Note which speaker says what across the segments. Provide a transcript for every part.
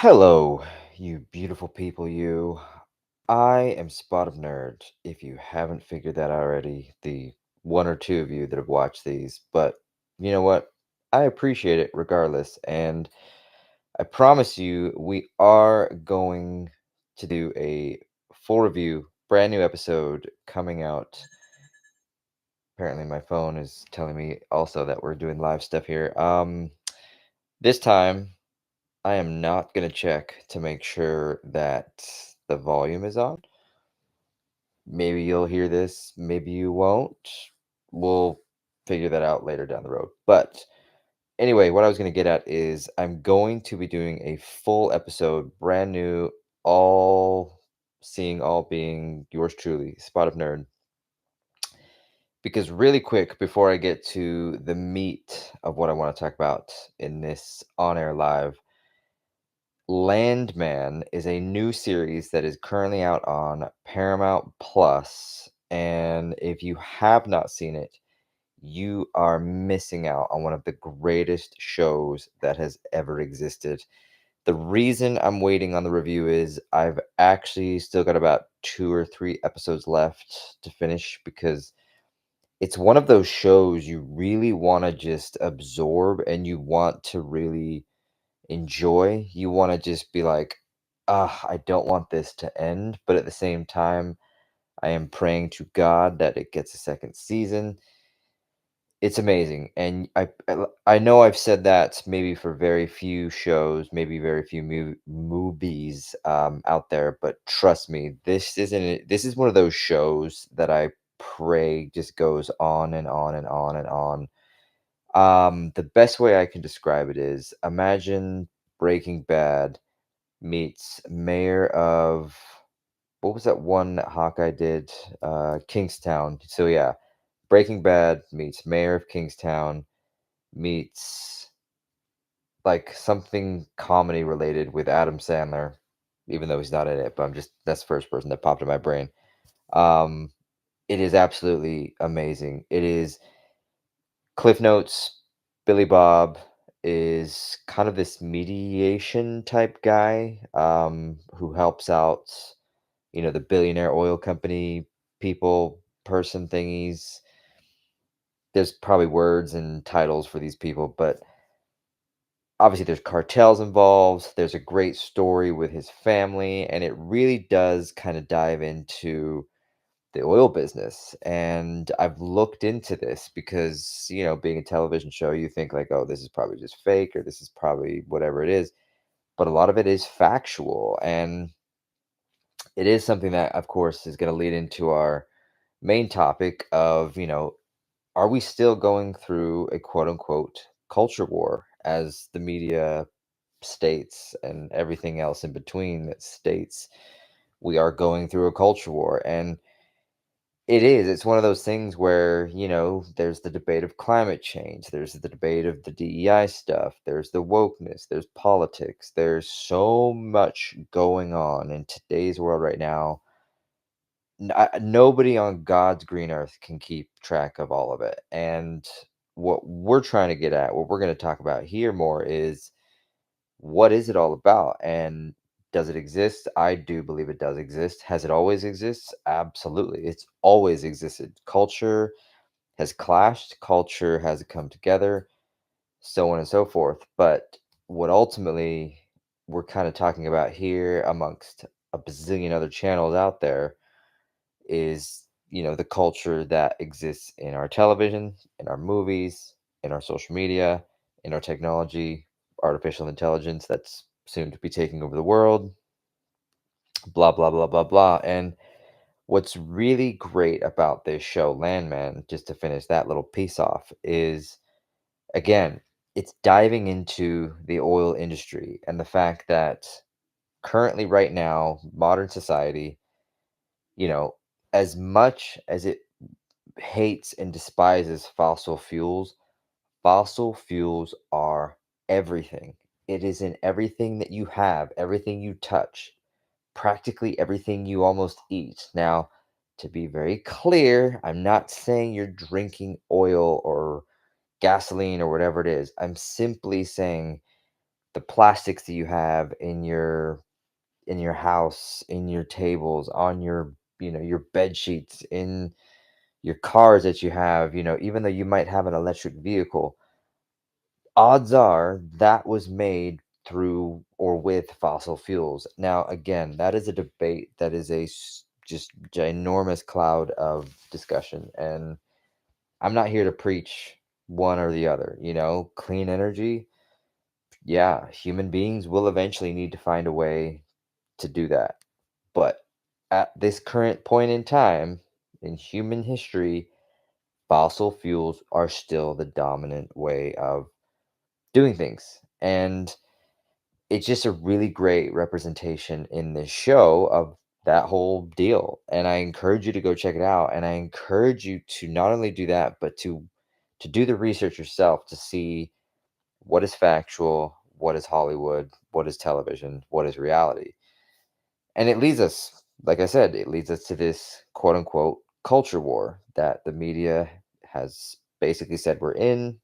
Speaker 1: Hello, you beautiful people, you. I am Spot of Nerd, if you haven't figured that out already, the one or two of you that have watched these. But you know what? I appreciate it regardless. And I promise you, we are going to do a full review, brand new episode coming out. Apparently, my phone is telling me also that we're doing live stuff here. This time I am not going to check to make sure that the volume is on. Maybe you'll hear this, maybe you won't. We'll figure that out later down the road. But anyway, what I was going to get at is I'm going to be doing a full episode, brand new, all seeing, all being yours truly, Spot of Nerd. Because really quick, before I get to the meat of what I want to talk about in this on air live, Landman is a new series that is currently out on Paramount Plus, and if you have not seen it, you are missing out on one of the greatest shows that has ever existed. The reason I'm waiting on the review is I've actually still got about two or three episodes left to finish because it's one of those shows you really want to just absorb and you want to really enjoy. You want to just be like, ah, I don't want this to end. But at the same time, I am praying to God that it gets a second season. It's amazing. And I know I've said that maybe for very few shows, maybe very few movies out there. But trust me, this is one of those shows that I pray just goes on and on and on and on. The best way I can describe it is imagine Breaking Bad meets Mayor of what was that one that Hawkeye did? Kingstown. So yeah, Breaking Bad meets Mayor of Kingstown meets like something comedy related with Adam Sandler, even though he's not in it, but that's the first person that popped in my brain. Um, it is absolutely amazing. It is Cliff Notes, Billy Bob is kind of this mediation type guy who helps out, the billionaire oil company people, person thingies. There's probably words and titles for these people, but obviously there's cartels involved. There's a great story with his family, and it really does kind of dive into the oil business. And I've looked into this because, being a television show, you think like, oh, this is probably just fake or this is probably whatever it is. But a lot of it is factual. And it is something that, of course, is going to lead into our main topic of, are we still going through a quote unquote culture war as the media states and everything else in between that states we are going through a culture war? And it's one of those things where, there's the debate of climate change, there's the debate of the DEI stuff, there's the wokeness, there's politics, there's so much going on in today's world right now. Nobody on God's green earth can keep track of all of it. And what we're trying to get at, what we're going to talk about here more is what is it all about? And does it exist? I do believe it does exist. Has it always exists? Absolutely. It's always existed. Culture has clashed, culture has come together, so on and so forth. But what ultimately we're kind of talking about here amongst a bazillion other channels out there is, the culture that exists in our television, in our movies, in our social media, in our technology, artificial intelligence that's soon to be taking over the world, blah, blah, blah, blah, blah. And what's really great about this show, Landman, just to finish that little piece off, is again, it's diving into the oil industry and the fact that currently, right now, modern society, you know, as much as it hates and despises fossil fuels are everything. It is in everything that you have, everything you touch, practically everything you almost eat. Now, to be very clear, I'm not saying you're drinking oil or gasoline or whatever it is. I'm simply saying the plastics that you have in your house, in your tables, on your, your bed sheets, in your cars that you have, even though you might have an electric vehicle, odds are that was made through or with fossil fuels. Now, again, that is a debate that is just ginormous cloud of discussion. And I'm not here to preach one or the other, clean energy. Yeah, human beings will eventually need to find a way to do that. But at this current point in time in human history, fossil fuels are still the dominant way of doing things. And it's just a really great representation in this show of that whole deal. And I encourage you to go check it out. And I encourage you to not only do that, but to do the research yourself to see what is factual, what is Hollywood, what is television, what is reality. And it leads us, like I said, it leads us to this quote unquote culture war that the media has basically said we're in.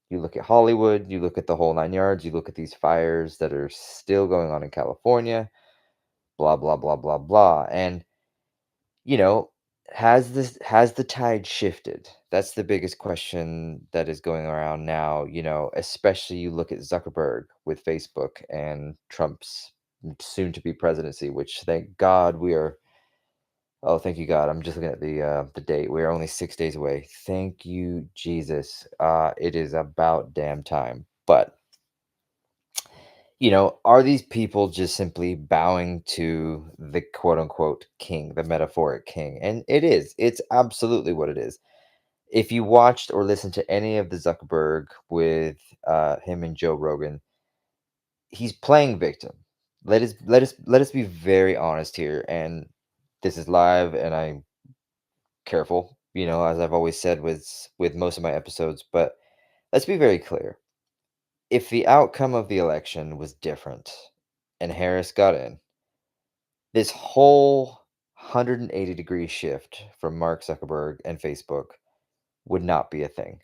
Speaker 1: You look at Hollywood, you look at the whole nine yards, you look at these fires that are still going on in California, blah, blah, blah, blah, blah. And, you know, has the tide shifted? That's the biggest question that is going around now, especially you look at Zuckerberg with Facebook and Trump's soon to be presidency, which thank God we are. Oh, thank you, God. I'm just looking at the date. We are only 6 days away. Thank you, Jesus. It is about damn time. But are these people just simply bowing to the quote unquote king, the metaphoric king? And it is. It's absolutely what it is. If you watched or listened to any of the Zuckerberg with him and Joe Rogan, he's playing victim. Let us be very honest here. And this is live, and I'm careful, as I've always said with most of my episodes, but let's be very clear. If the outcome of the election was different and Harris got in, this whole 180-degree shift from Mark Zuckerberg and Facebook would not be a thing.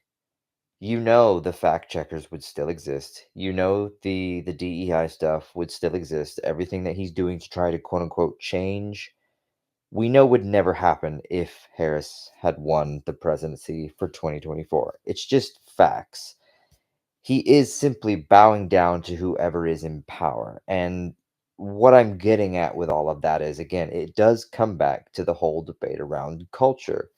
Speaker 1: The fact checkers would still exist. The DEI stuff would still exist. Everything that he's doing to try to quote unquote change, we know would never happen if Harris had won the presidency for 2024. It's just facts. He is simply bowing down to whoever is in power. And what I'm getting at with all of that is, again, it does come back to the whole debate around culture.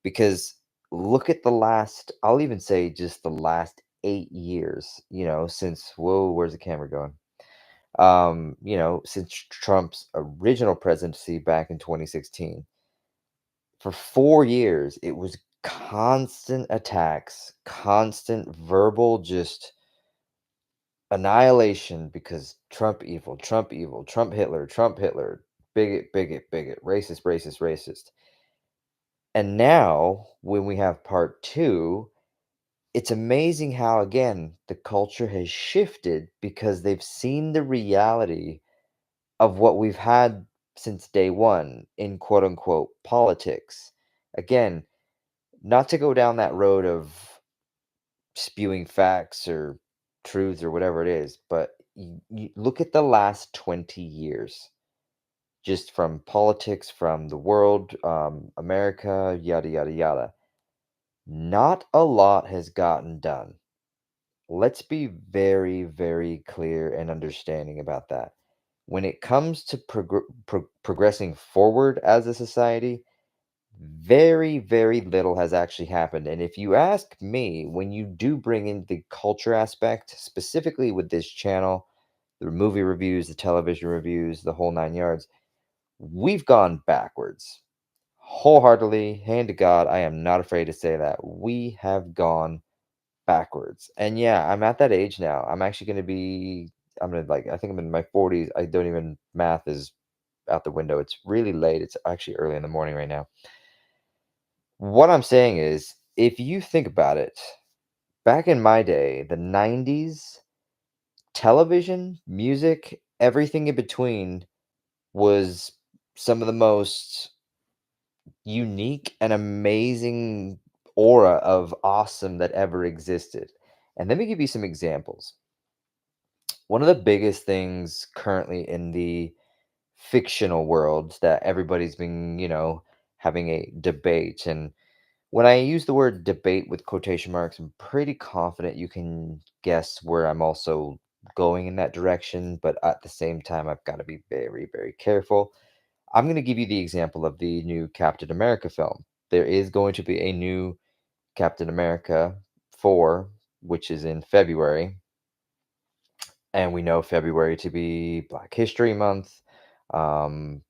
Speaker 1: Because look at I'll even say just the last 8 years, since, whoa, where's the camera going? Since Trump's original presidency back in 2016. For 4 years, it was constant attacks, constant verbal just annihilation because Trump evil, Trump Hitler, bigot, bigot, bigot, racist, racist, racist. And now, when we have part two, it's amazing how, again, the culture has shifted because they've seen the reality of what we've had since day one in quote unquote politics. Again, not to go down that road of spewing facts or truths or whatever it is, but you look at the last 20 years, just from politics, from the world, America, yada, yada, yada. Not a lot has gotten done. Let's be very, very clear and understanding about that. When it comes to progressing forward as a society, very, very little has actually happened. And if you ask me, when you do bring in the culture aspect, specifically with this channel, the movie reviews, the television reviews, the whole nine yards, we've gone backwards. Wholeheartedly, hand to God, I am not afraid to say that. We have gone backwards. And yeah, I'm at that age now. I think I'm in my 40s. I don't even, math is out the window. It's really late. It's actually early in the morning right now. What I'm saying is, if you think about it, back in my day, the 90s, television, music, everything in between was some of the most unique and amazing aura of awesome that ever existed. And let me give you some examples. One of the biggest things currently in the fictional world that everybody's been, having a debate. And when I use the word debate with quotation marks, I'm pretty confident you can guess where I'm also going in that direction. But at the same time, I've got to be very, very careful. I'm going to give you the example of the new Captain America film. There is going to be a new Captain America 4, which is in February. And we know February to be Black History Month, um,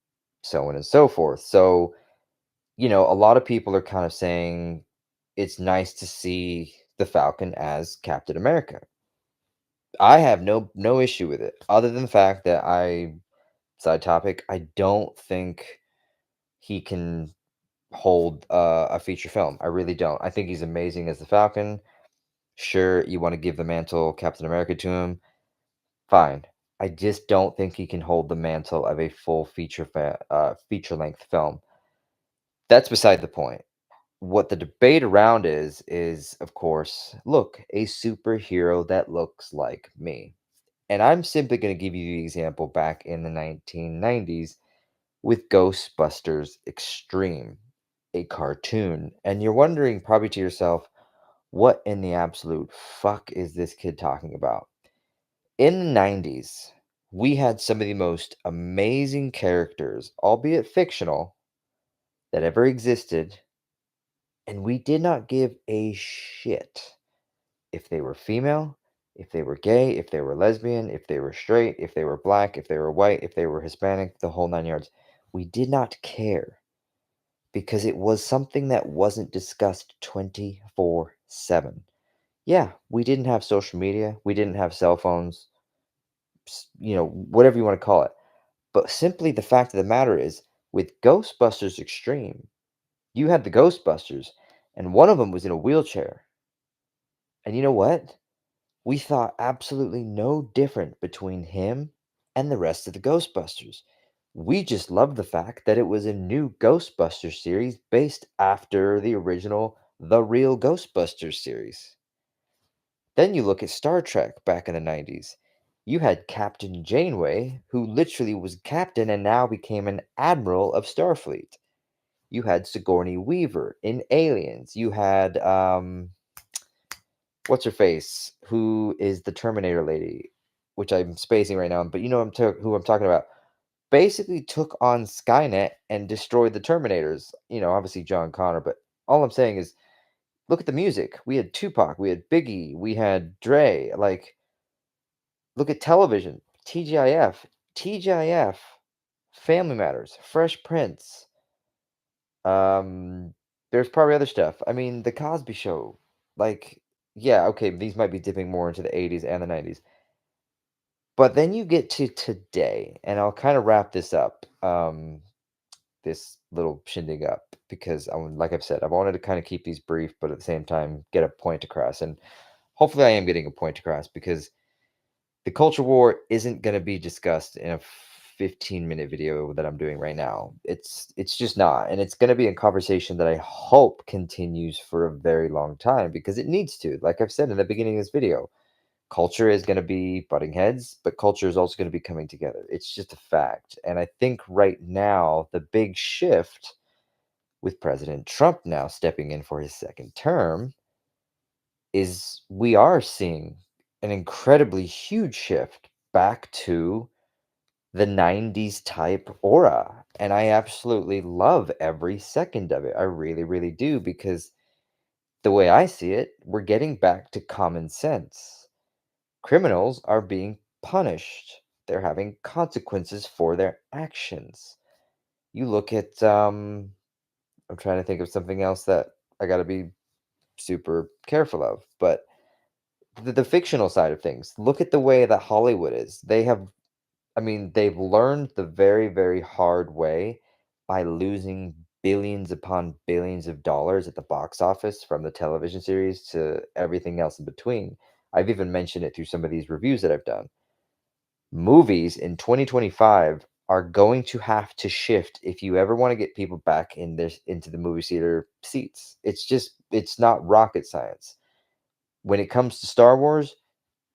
Speaker 1: so on and so forth. So, a lot of people are kind of saying it's nice to see the Falcon as Captain America. I have no issue with it, other than the fact that side topic, I don't think he can hold a feature film. I really don't. I think he's amazing as the Falcon. Sure, you want to give the mantle Captain America to him. Fine. I just don't think he can hold the mantle of a full feature length film. That's beside the point. What the debate around is of course, look, a superhero that looks like me. And I'm simply going to give you the example back in the 1990s with Ghostbusters Extreme, a cartoon. And you're wondering probably to yourself, what in the absolute fuck is this kid talking about? In the 90s, we had some of the most amazing characters, albeit fictional, that ever existed, and we did not give a shit if they were female, if they were gay, if they were lesbian, if they were straight, if they were black, if they were white, if they were Hispanic, the whole nine yards. We did not care because it was something that wasn't discussed 24/7. Yeah, we didn't have social media, we didn't have cell phones, whatever you want to call it. But simply the fact of the matter is, with Ghostbusters Extreme, you had the Ghostbusters, and one of them was in a wheelchair. And you know what? We thought absolutely no different between him and the rest of the Ghostbusters. We just loved the fact that it was a new Ghostbusters series based after the original The Real Ghostbusters series. Then you look at Star Trek back in the 90s. You had Captain Janeway, who literally was captain and now became an admiral of Starfleet. You had Sigourney Weaver in Aliens. You had what's her face, who is the Terminator lady, which I'm spacing right now, but you know who I'm talking about. Basically took on Skynet and destroyed the Terminators. Obviously John Connor, but all I'm saying is look at the music. We had Tupac, we had Biggie, we had Dre. Like, look at television. TGIF, Family Matters, Fresh Prince. Um, there's probably other stuff. I mean, The Cosby Show. Like, yeah, okay, these might be dipping more into the 80s and the 90s. But then you get to today, and I'll kind of wrap this up, this little shindig up, because like I've said, I wanted to kind of keep these brief, but at the same time, get a point across. And hopefully I am getting a point across because the culture war isn't going to be discussed in a 15-minute video that I'm doing right now. It's just not, and it's going to be a conversation that I hope continues for a very long time because it needs to. Like I've said in the beginning of this video, culture is going to be butting heads, but culture is also going to be coming together. It's just a fact. And I think right now the big shift with President Trump now stepping in for his second term is we are seeing an incredibly huge shift back to the 90s type aura. And I absolutely love every second of it. I really, really do, because the way I see it, we're getting back to common sense. Criminals are being punished, they're having consequences for their actions. You look at, I'm trying to think of something else that I got to be super careful of, but the fictional side of things. Look at the way that Hollywood is. I mean, they've learned the very, very hard way by losing billions upon billions of dollars at the box office from the television series to everything else in between. I've even mentioned it through some of these reviews that I've done. Movies in 2025 are going to have to shift if you ever want to get people back into the movie theater seats. It's not rocket science. When it comes to Star Wars,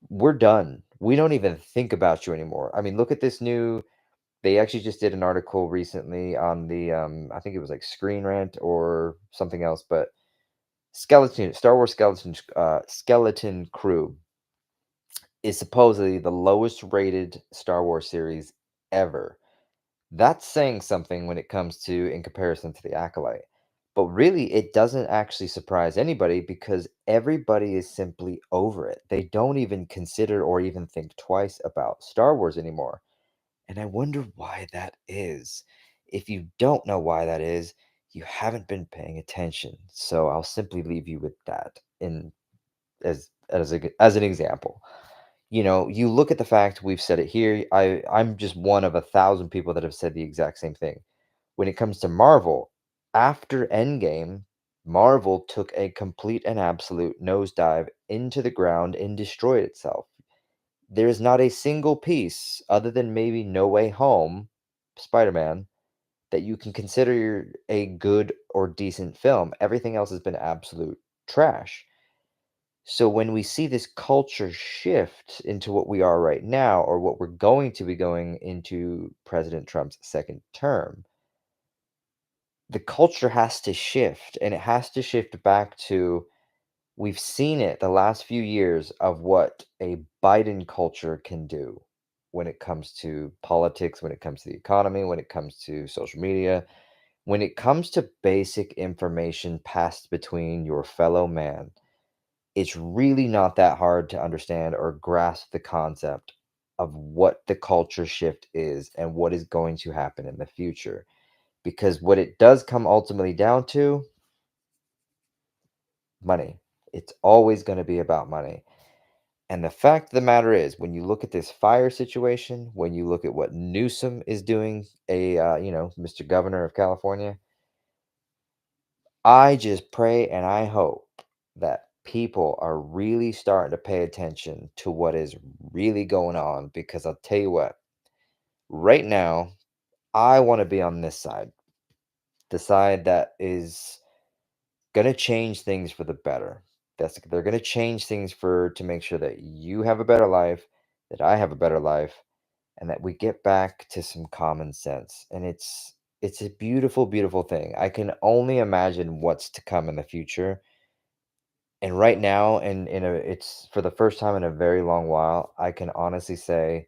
Speaker 1: we're done. We don't even think about you anymore. I mean, look at this new they actually just did an article recently on the I think it was like Screen Rant or something else, but Star Wars Skeleton Crew is supposedly the lowest rated Star Wars series ever. That's saying something when it comes to in comparison to the Acolyte. But really, it doesn't actually surprise anybody because everybody is simply over it. They don't even consider or even think twice about Star Wars anymore. And I wonder why that is. If you don't know why that is, you haven't been paying attention. So I'll simply leave you with that in as an example. You look at the fact we've said it here. I'm just one of 1,000 people that have said the exact same thing. When it comes to Marvel, after Endgame, Marvel took a complete and absolute nosedive into the ground and destroyed itself. There is not a single piece other than maybe No Way Home, Spider-Man, that you can consider a good or decent film. Everything else has been absolute trash. So when we see this culture shift into what we are right now, or what we're going to be going into President Trump's second term, the culture has to shift, and it has to shift back to we've seen it the last few years of what a Biden culture can do when it comes to politics, when it comes to the economy, when it comes to social media, when it comes to basic information passed between your fellow man. It's really not that hard to understand or grasp the concept of what the culture shift is and what is going to happen in the future. Because what it does come ultimately down to money. It's always going to be about money. And the fact of the matter is, when you look at this fire situation, when you look at what Newsom is doing, Mr. Governor of California, I just pray and I hope that people are really starting to pay attention to what is really going on. Because I'll tell you what, right now, I want to be on this side, the side that is going to change things for the better. They're going to change things to make sure that you have a better life, that I have a better life, and that we get back to some common sense. And it's a beautiful, beautiful thing. I can only imagine what's to come in the future. And right now, and it's for the first time in a very long while, I can honestly say,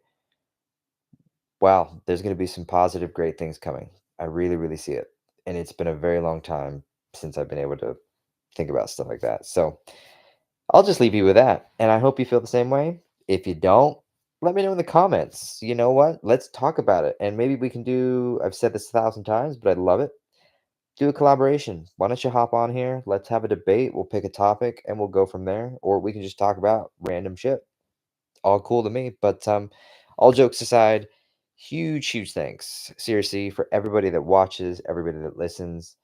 Speaker 1: wow, there's going to be some positive, great things coming. I really, really see it. And it's been a very long time since I've been able to think about stuff like that. So I'll just leave you with that. And I hope you feel the same way. If you don't, let me know in the comments. You know what? Let's talk about it. And maybe we can I've said this 1,000 times, but I'd love it. Do a collaboration. Why don't you hop on here? Let's have a debate. We'll pick a topic and we'll go from there. Or we can just talk about random shit. All cool to me. But all jokes aside, huge, huge thanks. Seriously, for everybody that watches, everybody that listens.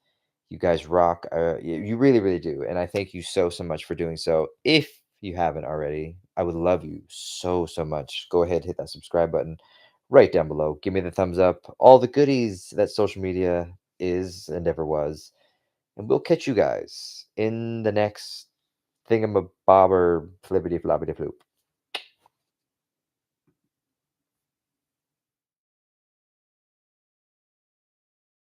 Speaker 1: You guys rock. You really, really do. And I thank you so, so much for doing so. If you haven't already, I would love you so, so much. Go ahead, hit that subscribe button right down below. Give me the thumbs up. All the goodies that social media is and ever was. And we'll catch you guys in the next thingamabobber flippity floppity floop.